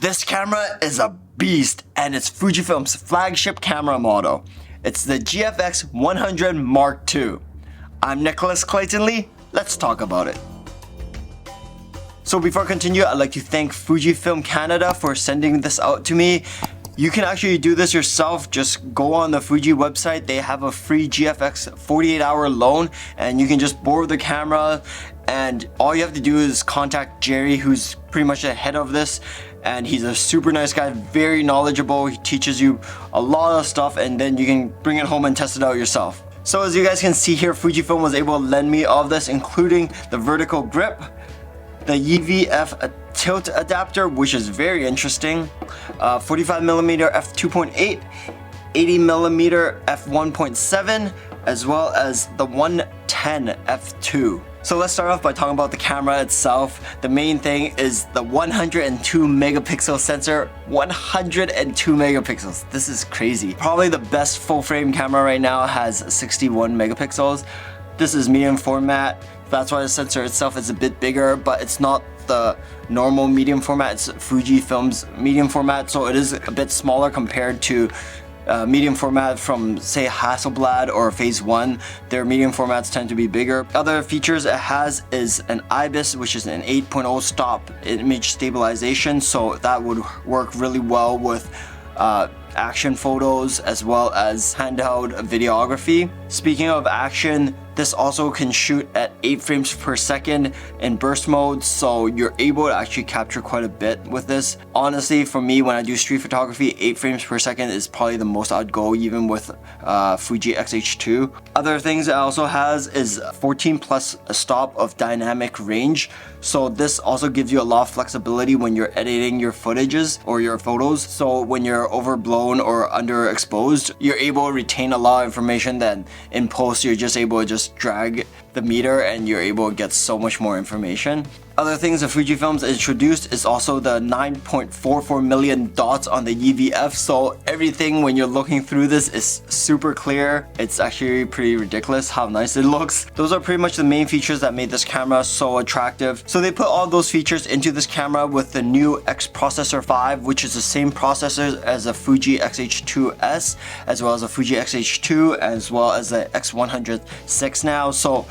This camera is a beast and it's Fujifilm's flagship camera model. It's the GFX100 Mark II. I'm Nicholas Clayton Lee, let's talk about it. So before I continue, I'd like to thank Fujifilm Canada for sending this out to me. You can actually do this yourself. Just go on the Fuji website. They have a free GFX 48-hour loan and you can just borrow the camera, and all you have to do is contact Jerry, who's pretty much the head of this, and he's a super nice guy, very knowledgeable. He teaches you a lot of stuff and then you can bring it home and test it out yourself. So as you guys can see here, Fujifilm was able to lend me all of this, including the vertical grip, the EVF tilt adapter, which is very interesting, 45mm f2.8, 80mm f1.7, as well as the 110 f2. So let's start off by talking about the camera itself. The main thing is the 102 megapixel sensor. 102 megapixels. This is crazy. Probably the best full frame camera right now has 61 megapixels. This is medium format. That's why the sensor itself is a bit bigger, but it's not the normal medium format. It's Fujifilm's medium format, so it is a bit smaller compared to medium format from, say, Hasselblad or Phase 1. Their medium formats tend to be bigger. Other features it has is an IBIS, which is an 8.0 stop image stabilization, so that would work really well with action photos as well as handheld videography. Speaking of action, this also can shoot at 8 frames per second in burst mode, so you're able to actually capture quite a bit with this. Honestly, for me, when I do street photography, 8 frames per second is probably the most I'd go, even with Fuji X-H2. Other things it also has is 14 plus a stop of dynamic range, so this also gives you a lot of flexibility when you're editing your footages or your photos. So when you're overblown or underexposed, you're able to retain a lot of information that in post you're just able to just drag the meter and you're able to get so much more information. Other things that Fujifilm's introduced is also the 9.44 million dots on the EVF, so everything when you're looking through this is super clear. It's actually pretty ridiculous how nice it looks. Those are pretty much the main features that made this camera so attractive. So they put all those features into this camera with the new X Processor 5, which is the same processor as the Fuji X-H2S, as well as the Fuji X-H2, as well as the X100 now. So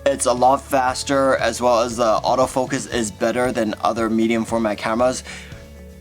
it's a lot faster, as well as the autofocus is better than other medium format cameras.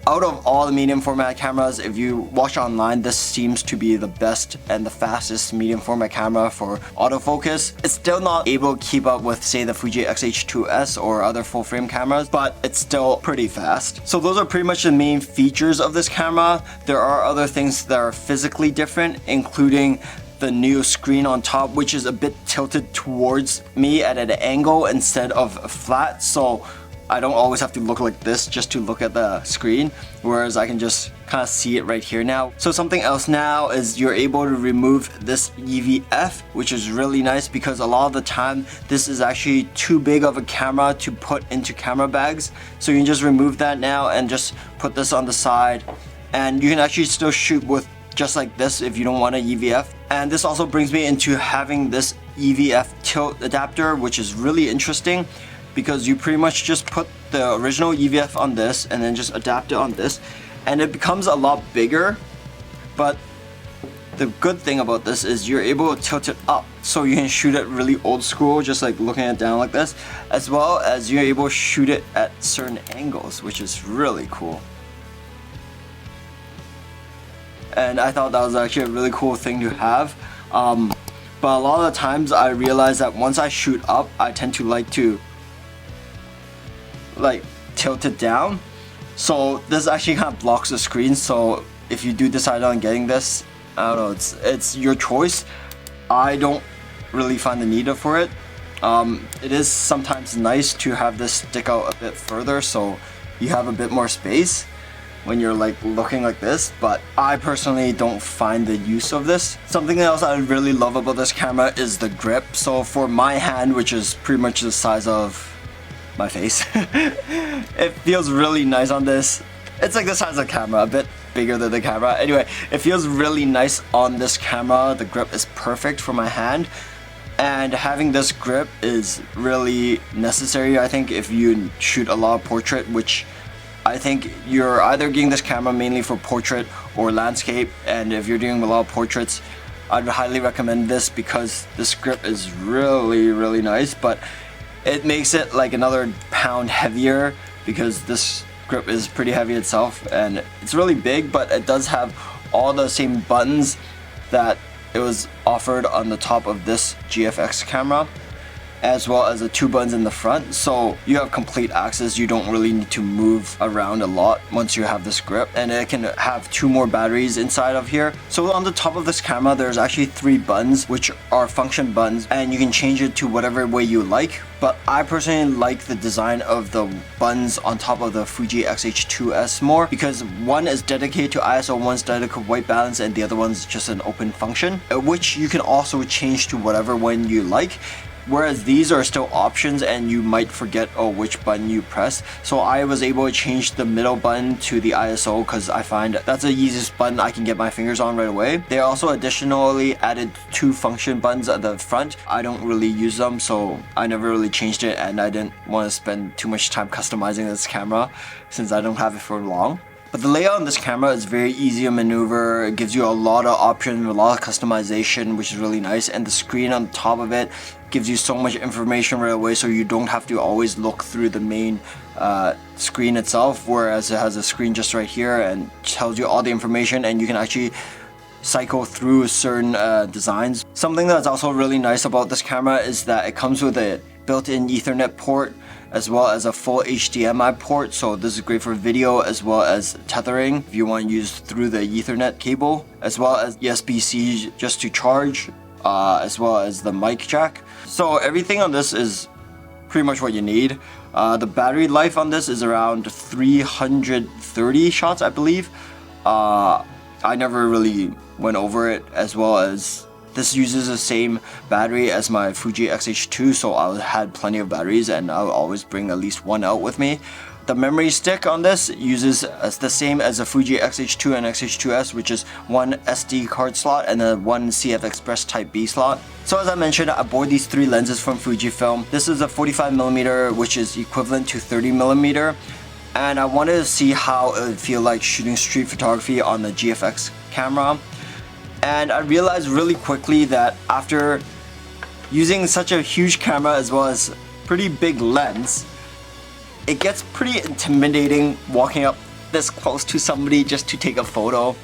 Out of all the medium format cameras, if you watch online, this seems to be the best and the fastest medium format camera for autofocus. It's still not able to keep up with, say, the Fuji X-H2S or other full frame cameras, but it's still pretty fast. So those are pretty much the main features of this camera. There are other things that are physically different, including the new screen on top, which is a bit tilted towards me at an angle instead of flat, so I don't always have to look like this just to look at the screen, whereas I can just kind of see it right here now. So something else now is you're able to remove this EVF, which is really nice because a lot of the time this is actually too big of a camera to put into camera bags. So you can just remove that now and just put this on the side, and you can actually still shoot with just like this if you don't want an EVF. And this also brings me into having this EVF tilt adapter, which is really interesting because you pretty much just put the original EVF on this and then just adapt it on this, and it becomes a lot bigger. But the good thing about this is you're able to tilt it up, so you can shoot it really old school, just like looking it down like this, as well as you're able to shoot it at certain angles, which is really cool. And I thought that was actually a really cool thing to have. But a lot of the times I realize that once I shoot up, I tend to like to tilt it down. So this actually kind of blocks the screen. So if you do decide on getting this, I don't know, it's your choice. I don't really find the need for it. It is sometimes nice to have this stick out a bit further so you have a bit more space when you're looking like this, but I personally don't find the use of this. Something else I really love about this camera is the grip. So for my hand, which is pretty much the size of my face, it feels really nice on this. It's like the size of the camera, a bit bigger than the camera. Anyway, it feels really nice on this camera. The grip is perfect for my hand, and having this grip is really necessary, I think, if you shoot a lot of portrait, which I think you're either getting this camera mainly for portrait or landscape, and if you're doing a lot of portraits, I'd highly recommend this because this grip is really nice, but it makes it like another pound heavier because this grip is pretty heavy itself, and it's really big, but it does have all the same buttons that it was offered on the top of this GFX camera, as well as the 2 buttons in the front, so you have complete access. You don't really need to move around a lot once you have this grip, and it can have 2 more batteries inside of here. So on the top of this camera there's actually 3 buttons which are function buttons, and you can change it to whatever way you like, but I personally like the design of the buttons on top of the Fuji X-H2S more, because one is dedicated to ISO, one's dedicated to white balance, and the other one's just an open function, which you can also change to whatever one you like. Whereas these are still options and you might forget which button you press. So I was able to change the middle button to the ISO because I find that's the easiest button I can get my fingers on right away. They also additionally added 2 function buttons at the front. I don't really use them, so I never really changed it, and I didn't want to spend too much time customizing this camera since I don't have it for long. But the layout on this camera is very easy to maneuver. It gives you a lot of options, a lot of customization, which is really nice. And the screen on top of it gives you so much information right away, so you don't have to always look through the main screen itself, whereas it has a screen just right here and tells you all the information, and you can actually cycle through certain designs. Something that's also really nice about this camera is that it comes with a built-in Ethernet port as well as a full HDMI port, so this is great for video as well as tethering if you want to use through the Ethernet cable, as well as USB-C just to charge, as well as the mic jack. So everything on this is pretty much what you need. The battery life on this is around 330 shots, I believe. I never really went over it, as well as this uses the same battery as my Fuji X-H2, so I had plenty of batteries and I'll always bring at least one out with me. The memory stick on this uses the same as the Fuji X-H2 and X-H2S, which is 1 SD card slot and then 1 CF Express Type B slot. So as I mentioned, I bought these 3 lenses from Fujifilm. This is a 45mm, which is equivalent to 30mm. And I wanted to see how it would feel like shooting street photography on the GFX camera. And I realized really quickly that after using such a huge camera as well as pretty big lens, it gets pretty intimidating walking up this close to somebody just to take a photo.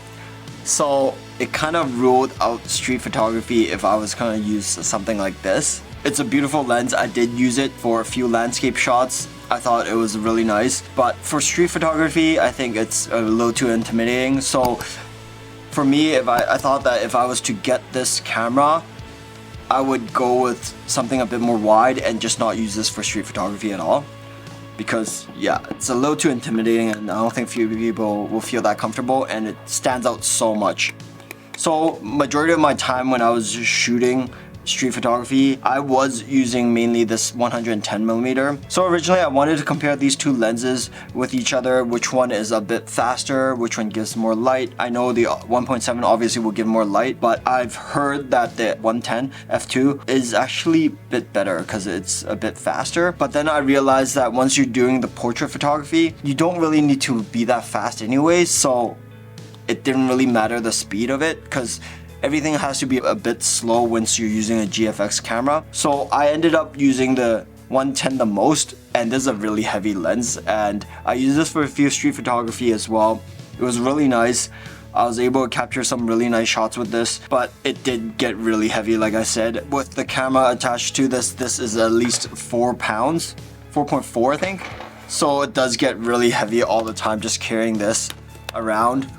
So it kind of ruled out street photography if I was going to use something like this. It's a beautiful lens. I did use it for a few landscape shots. I thought it was really nice, but for street photography I think it's a little too intimidating. So for me, I thought that if I was to get this camera, I would go with something a bit more wide and just not use this for street photography at all. Because yeah, it's a little too intimidating and I don't think few people will feel that comfortable, and it stands out so much. So majority of my time when I was just shooting street photography, I was using mainly this 110mm. So originally I wanted to compare these 2 lenses with each other, which one is a bit faster, which one gives more light. I know the 1.7 obviously will give more light, but I've heard that the 110 f2 is actually a bit better because it's a bit faster. But then I realized that once you're doing the portrait photography, you don't really need to be that fast anyway, so it didn't really matter the speed of it, because everything has to be a bit slow once you're using a GFX camera. So I ended up using the 110 the most, and this is a really heavy lens, and I use this for a few street photography as well. It was really nice. I was able to capture some really nice shots with this, but it did get really heavy, like I said. With the camera attached to this, this is at least 4 pounds, 4.4 I think. So it does get really heavy all the time just carrying this around.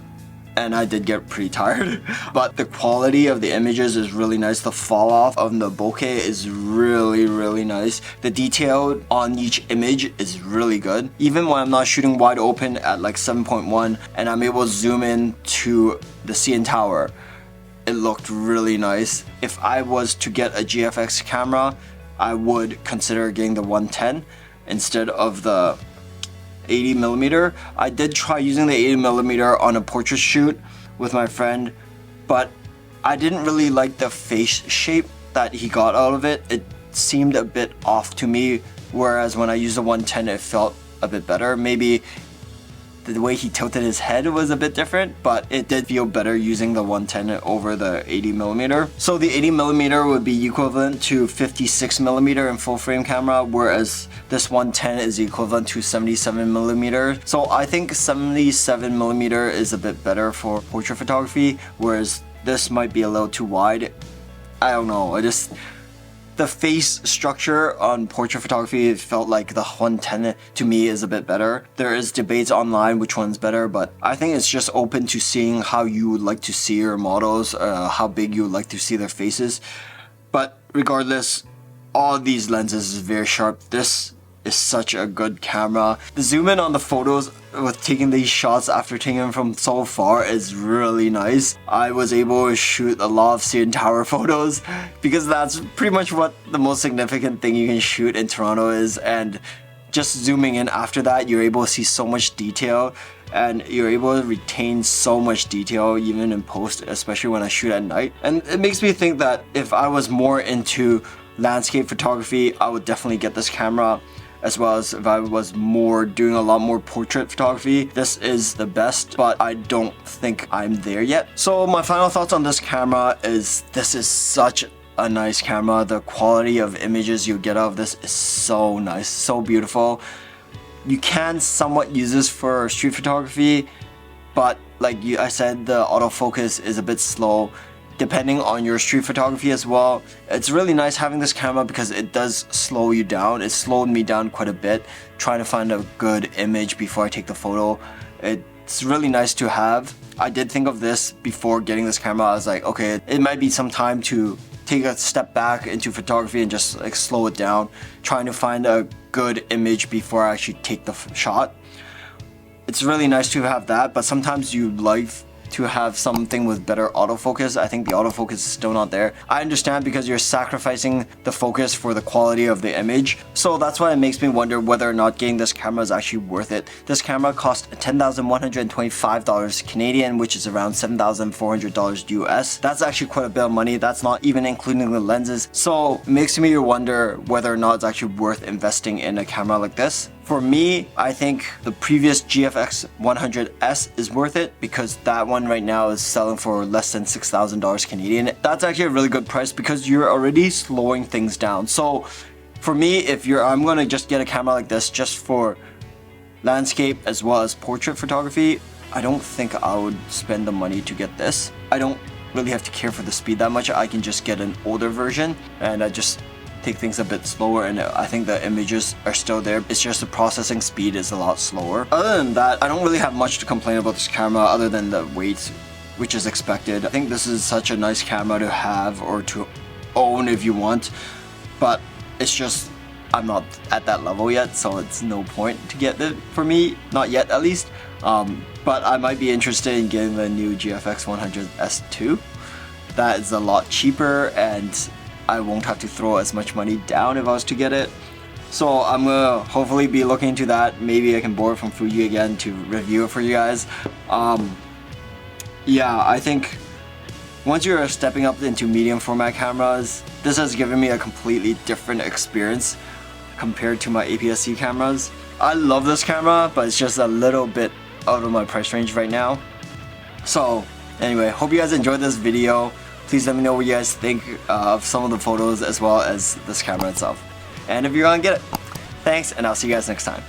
And I did get pretty tired, but the quality of the images is really nice. The fall off of the bokeh is really nice. The detail on each image is really good. Even when I'm not shooting wide open at like 7.1 and I'm able to zoom in to the CN Tower, it looked really nice. If I was to get a GFX camera, I would consider getting the 110 instead of the 80mm. I did try using the 80mm on a portrait shoot with my friend, but I didn't really like the face shape that he got out of it. It seemed a bit off to me, whereas when I used the 110 it felt a bit better. Maybe the way he tilted his head was a bit different, but it did feel better using the 110 over the 80mm. So the 80mm would be equivalent to 56mm in full frame camera, whereas this 110 is equivalent to 77mm. So I think 77mm is a bit better for portrait photography, whereas this might be a little too wide. I don't know, the face structure on portrait photography, it felt like the 110 to me is a bit better. There is debates online which one's better, but I think it's just open to seeing how you would like to see your models, how big you would like to see their faces. But regardless, all of these lenses is very sharp. This is such a good camera. The zoom in on the photos with taking these shots after taking them from so far is really nice. I was able to shoot a lot of CN Tower photos because that's pretty much what the most significant thing you can shoot in Toronto is, and just zooming in after that, you're able to see so much detail and you're able to retain so much detail even in post, especially when I shoot at night. And it makes me think that if I was more into landscape photography, I would definitely get this camera, as well as if I was doing a lot more portrait photography. This is the best, but I don't think I'm there yet. So my final thoughts on this camera is this is such a nice camera. The quality of images you get out of this is so nice, so beautiful. You can somewhat use this for street photography, but like I said, the autofocus is a bit slow depending on your street photography as well. It's really nice having this camera because it does slow you down. It slowed me down quite a bit trying to find a good image before I take the photo. It's really nice to have. I did think of this before getting this camera. I was like, okay, it might be some time to take a step back into photography and just like slow it down, trying to find a good image before I actually take the shot. It's really nice to have that, but sometimes you like to have something with better autofocus. I think the autofocus is still not there. I understand because you're sacrificing the focus for the quality of the image. So that's why it makes me wonder whether or not getting this camera is actually worth it. This camera cost $10,125 Canadian, which is around $7,400 US. That's actually quite a bit of money. That's not even including the lenses. So it makes me wonder whether or not it's actually worth investing in a camera like this. For me, I think the previous GFX100S is worth it because that one right now is selling for less than $6,000 Canadian. That's actually a really good price because you're already slowing things down. So for me, I'm gonna just get a camera like this just for landscape as well as portrait photography, I don't think I would spend the money to get this. I don't really have to care for the speed that much. I can just get an older version and I just take things a bit slower, and I think the images are still there. It's just the processing speed is a lot slower. Other than that, I don't really have much to complain about this camera other than the weight, which is expected. I think this is such a nice camera to have or to own if you want, but it's just I'm not at that level yet, so it's no point to get it for me, not yet at least. But I might be interested in getting the new GFX100II. That is a lot cheaper and I won't have to throw as much money down if I was to get it. So I'm gonna hopefully be looking into that. Maybe I can borrow from Fuji again to review it for you guys. Yeah, I think once you're stepping up into medium format cameras, this has given me a completely different experience compared to my APS-C cameras. I love this camera, but it's just a little bit out of my price range right now. So anyway, hope you guys enjoyed this video. Please let me know what you guys think of some of the photos as well as this camera itself. And if you're gonna get it, thanks, and I'll see you guys next time.